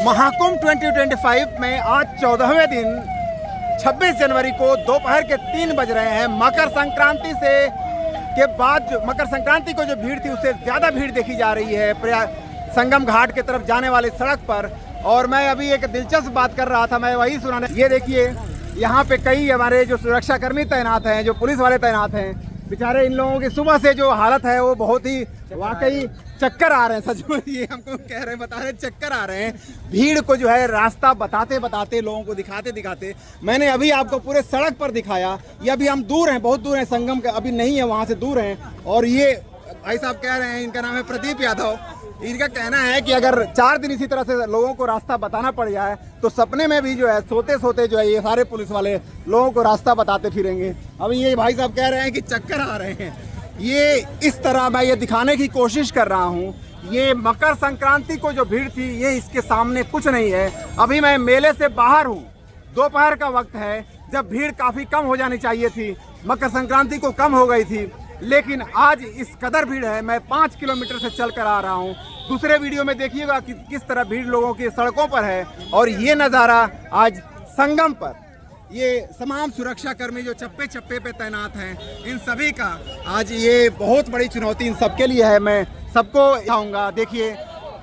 महाकुंभ 2025 में आज 14वें दिन 26 जनवरी को दोपहर के 3 बज रहे हैं। मकर संक्रांति से के बाद मकर संक्रांति को जो भीड़ थी उससे ज़्यादा भीड़ देखी जा रही है संगम घाट की तरफ जाने वाली सड़क पर। और मैं अभी एक दिलचस्प बात कर रहा था, मैं वही सुनाने, ये देखिए यहाँ पे कई हमारे जो सुरक्षाकर्मी तैनात हैं, जो पुलिस वाले तैनात हैं, बेचारे इन लोगों की सुबह से जो हालत है वो बहुत ही वाकई चक्कर आ रहे हैं। सच में ये हमको कह रहे हैं, बता रहे चक्कर आ रहे हैं। भीड़ को जो है रास्ता बताते बताते, लोगों को दिखाते दिखाते, मैंने अभी आपको पूरे सड़क पर दिखाया। ये अभी हम दूर हैं, बहुत दूर हैं, संगम का अभी नहीं है, वहाँ से दूर हैं। और ये भाई साहब कह रहे हैं, इनका नाम है प्रदीप यादव, इनका कहना है कि अगर 4 दिन इसी तरह से लोगों को रास्ता बताना पड़ जाए तो सपने में भी जो है सोते सोते जो है ये सारे पुलिस वाले लोगों को रास्ता बताते फिरेंगे। अभी ये भाई साहब कह रहे हैं कि चक्कर आ रहे हैं। ये इस तरह मैं ये दिखाने की कोशिश कर रहा हूँ, ये मकर संक्रांति को जो भीड़ थी ये इसके सामने कुछ नहीं है। अभी मैं मेले से बाहर हूँ, दोपहर का वक्त है जब भीड़ काफ़ी कम हो जानी चाहिए थी, मकर संक्रांति को कम हो गई थी, लेकिन आज इस कदर भीड़ है। मैं 5 किलोमीटर से चल कर आ रहा हूँ। दूसरे वीडियो में देखिएगा कि किस तरह भीड़ लोगों की सड़कों पर है। और ये नज़ारा आज संगम पर, ये तमाम सुरक्षाकर्मी जो चप्पे चप्पे पे तैनात हैं, इन सभी का आज ये बहुत बड़ी चुनौती इन सबके लिए है। मैं सबको चाहूँगा, देखिए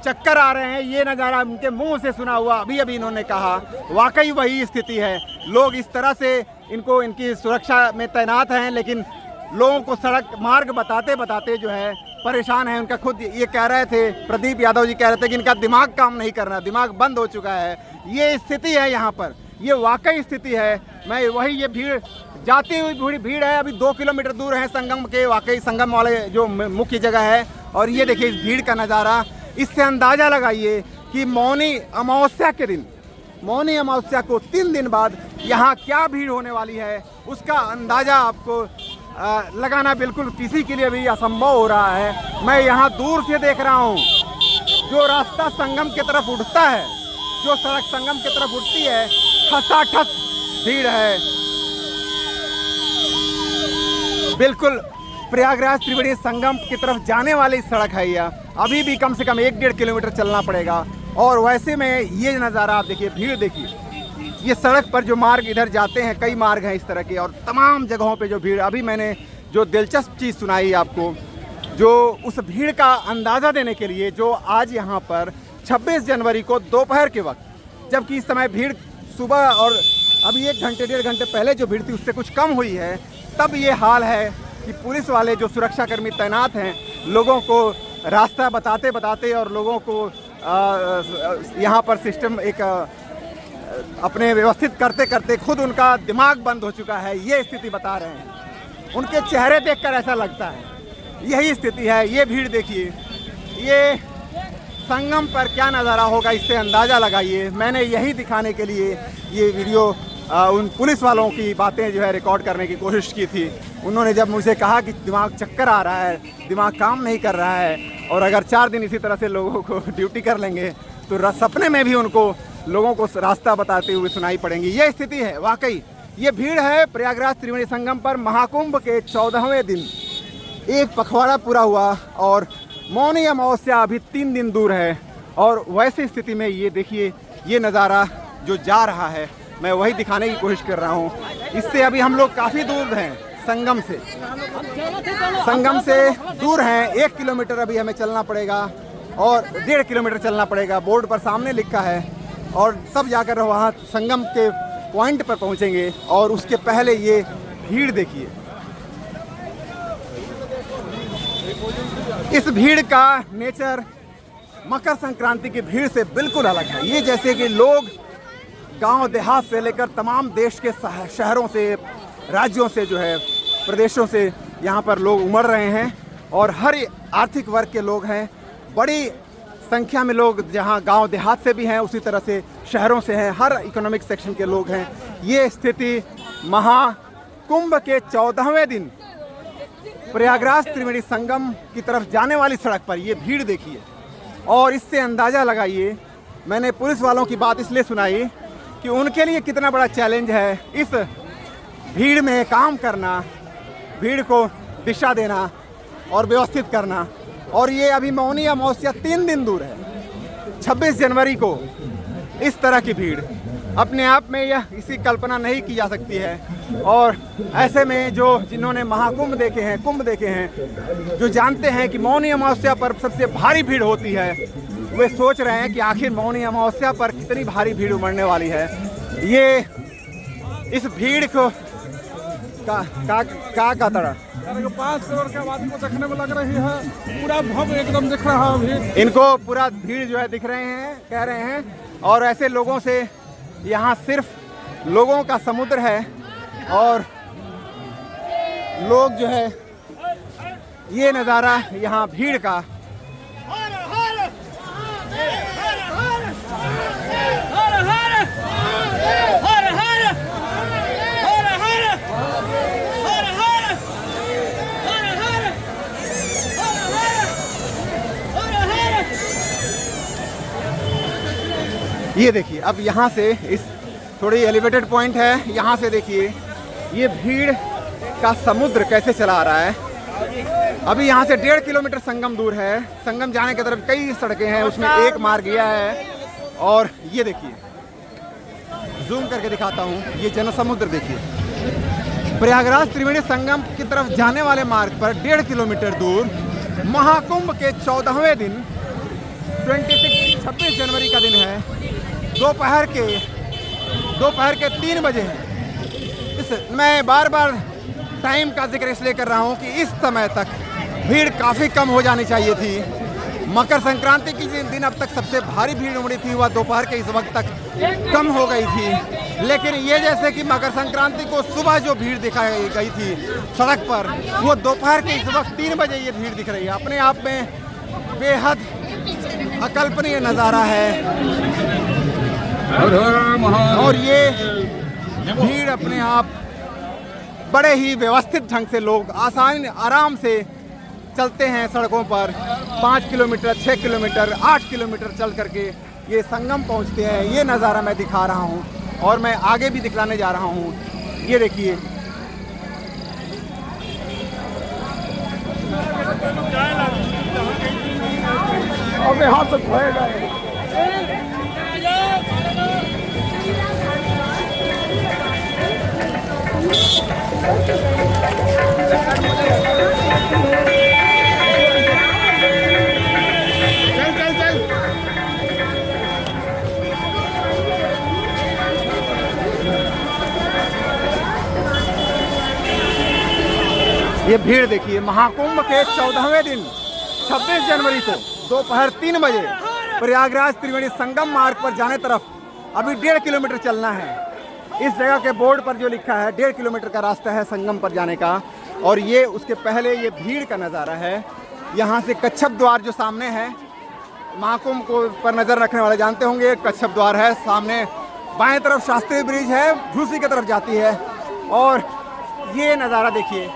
चक्कर आ रहे हैं, ये नज़ारा उनके मुंह से सुना हुआ अभी अभी इन्होंने कहा। वाकई वही स्थिति है, लोग इस तरह से इनको इनकी सुरक्षा में तैनात हैं, लेकिन लोगों को सड़क मार्ग बताते बताते जो है परेशान है। उनका खुद ये कह रहे थे, प्रदीप यादव जी कह रहे थे कि इनका दिमाग काम नहीं कर रहा, दिमाग बंद हो चुका है। ये स्थिति है यहाँ पर, ये वाकई स्थिति है। मैं वही, ये भीड़ जाती हुई भीड़ है। अभी 2 किलोमीटर दूर है संगम के, वाकई संगम वाले जो मुख्य जगह है। और ये देखिए इस भीड़ का नज़ारा, इससे अंदाज़ा लगाइए कि मौनी अमावस्या के दिन, मौनी अमावस्या को 3 दिन बाद यहाँ क्या भीड़ होने वाली है, उसका अंदाज़ा आपको लगाना बिल्कुल किसी के लिए भी असंभव हो रहा है। मैं यहाँ दूर से देख रहा हूँ, जो रास्ता संगम की तरफ उठता है, जो सड़क संगम की तरफ उठती है, ठसाठस भीड़ है। बिल्कुल प्रयागराज त्रिवेणी संगम की तरफ जाने वाली सड़क है यह। अभी भी कम से कम 1-1.5 किलोमीटर चलना पड़ेगा। और वैसे में ये नज़ारा आप देखिए, भीड़ देखिए, ये सड़क पर जो मार्ग इधर जाते हैं, कई मार्ग हैं इस तरह के, और तमाम जगहों पे जो भीड़। अभी मैंने जो दिलचस्प चीज़ सुनाई आपको, जो उस भीड़ का अंदाज़ा देने के लिए, जो आज यहाँ पर 26 जनवरी को दोपहर के वक्त, जबकि इस समय भीड़ सुबह और अभी 1 घंटे 1.5 घंटे पहले जो भीड़ थी उससे कुछ कम हुई है, तब ये हाल है कि पुलिस वाले जो सुरक्षाकर्मी तैनात हैं, लोगों को रास्ता बताते बताते और लोगों को यहाँ पर सिस्टम एक अपने व्यवस्थित करते करते खुद उनका दिमाग बंद हो चुका है। ये स्थिति बता रहे हैं, उनके चेहरे देखकर ऐसा लगता है, यही स्थिति है। ये भीड़ देखिए, ये संगम पर क्या नज़ारा होगा, इससे अंदाज़ा लगाइए। मैंने यही दिखाने के लिए ये वीडियो उन पुलिस वालों की बातें जो है रिकॉर्ड करने की कोशिश की थी। उन्होंने जब मुझे कहा कि दिमाग चक्कर आ रहा है, दिमाग काम नहीं कर रहा है, और अगर 4 दिन इसी तरह से लोगों को ड्यूटी कर लेंगे तो सपने में भी उनको लोगों को रास्ता बताते हुए सुनाई पड़ेंगी। ये स्थिति है वाकई। ये भीड़ है प्रयागराज त्रिवेणी संगम पर महाकुंभ के 14वें दिन। एक पखवाड़ा पूरा हुआ और मौनी अमावस्या अभी 3 दिन दूर है। और वैसी स्थिति में ये देखिए, ये नज़ारा जो जा रहा है, मैं वही दिखाने की कोशिश कर रहा हूँ। इससे अभी हम लोग काफ़ी दूर हैं संगम से, संगम से दूर हैं। 1 किलोमीटर अभी हमें चलना पड़ेगा और 1.5 किलोमीटर चलना पड़ेगा, बोर्ड पर सामने लिखा है। और तब जाकर वहाँ संगम के पॉइंट पर पहुँचेंगे। और उसके पहले ये भीड़ देखिए, इस भीड़ का नेचर मकर संक्रांति की भीड़ से बिल्कुल अलग है। ये जैसे कि लोग गांव देहात से लेकर तमाम देश के शहरों से, राज्यों से जो है, प्रदेशों से यहाँ पर लोग उमड़ रहे हैं। और हर आर्थिक वर्ग के लोग हैं, बड़ी संख्या में लोग, जहाँ गांव देहात से भी हैं, उसी तरह से शहरों से हैं, हर इकोनॉमिक सेक्शन के लोग हैं। ये स्थिति महाकुंभ के 14वें दिन प्रयागराज त्रिवेणी संगम की तरफ जाने वाली सड़क पर ये भीड़ देखिए। और इससे अंदाज़ा लगाइए, मैंने पुलिस वालों की बात इसलिए सुनाई कि उनके लिए कितना बड़ा चैलेंज है इस भीड़ में काम करना, भीड़ को दिशा देना और व्यवस्थित करना। और ये अभी मौनी अमावस्या 3 दिन दूर है। 26 जनवरी को इस तरह की भीड़ अपने आप में यह इसकी कल्पना नहीं की जा सकती है। और ऐसे में जो जिन्होंने महाकुंभ देखे हैं, कुंभ देखे हैं, जो जानते हैं कि मौनी अमावस्या पर सबसे भारी भीड़ होती है, वे सोच रहे हैं कि आखिर मौनी अमावस्या पर कितनी भारी भीड़ उमड़ने वाली है। ये इस भीड़ को का तरह 5 करोड़ के आबादी को देखने में लग रही है, पूरा भव्य एकदम दिख रहा है भीड़। इनको पूरा भीड़ जो है दिख रहे हैं, कह रहे हैं। और ऐसे लोगों से यहाँ सिर्फ लोगों का समुद्र है और लोग जो है ये नज़ारा यहाँ भीड़ का ये देखिए। अब यहाँ से इस थोड़ी एलिवेटेड पॉइंट है, यहाँ से देखिए ये भीड़ का समुद्र कैसे चला आ रहा है। अभी यहाँ से 1.5 किलोमीटर संगम दूर है। संगम जाने की तरफ कई सड़कें हैं, उसमें एक मार्ग गया है। और ये देखिए, जूम करके दिखाता हूँ, ये जनसमुद्र देखिए। प्रयागराज त्रिवेणी संगम की तरफ जाने वाले मार्ग पर 1.5 किलोमीटर दूर महाकुंभ के 14वें दिन 26 जनवरी का दिन है। दोपहर के 3 बजे है। मैं बार बार टाइम का जिक्र इसलिए कर रहा हूँ कि इस समय तक भीड़ काफ़ी कम हो जानी चाहिए थी। मकर संक्रांति की जिन दिन अब तक सबसे भारी भीड़ उमड़ी थी, वह दोपहर के इस वक्त तक कम हो गई थी। लेकिन ये जैसे कि मकर संक्रांति को सुबह जो भीड़ दिखाई गई थी सड़क पर, वो दोपहर के इस वक्त 3 बजे ये भीड़ दिख रही है। अपने आप में बेहद अकल्पनीय नज़ारा है। और ये भीड़ अपने आप बड़े ही व्यवस्थित ढंग से लोग आराम से चलते हैं सड़कों पर। 5 किलोमीटर, 6 किलोमीटर, 8 किलोमीटर चल करके ये संगम पहुंचते हैं। ये नज़ारा मैं दिखा रहा हूं और मैं आगे भी दिखलाने जा रहा हूं। ये देखिए, अब यहाँ से खोएगा। ये भीड़ देखिए। महाकुंभ के 14वें दिन 26 जनवरी को दोपहर 3 बजे प्रयागराज त्रिवेणी संगम मार्ग पर जाने तरफ अभी 1.5 किलोमीटर चलना है। इस जगह के बोर्ड पर जो लिखा है 1.5 किलोमीटर का रास्ता है संगम पर जाने का। और ये उसके पहले ये भीड़ का नज़ारा है। यहाँ से कच्छप द्वार जो सामने है, महाकुंभ को पर नज़र रखने वाले जानते होंगे, कच्छप द्वार है सामने। बाएं तरफ शास्त्री ब्रिज है, झूसी की तरफ जाती है। और ये नज़ारा देखिए,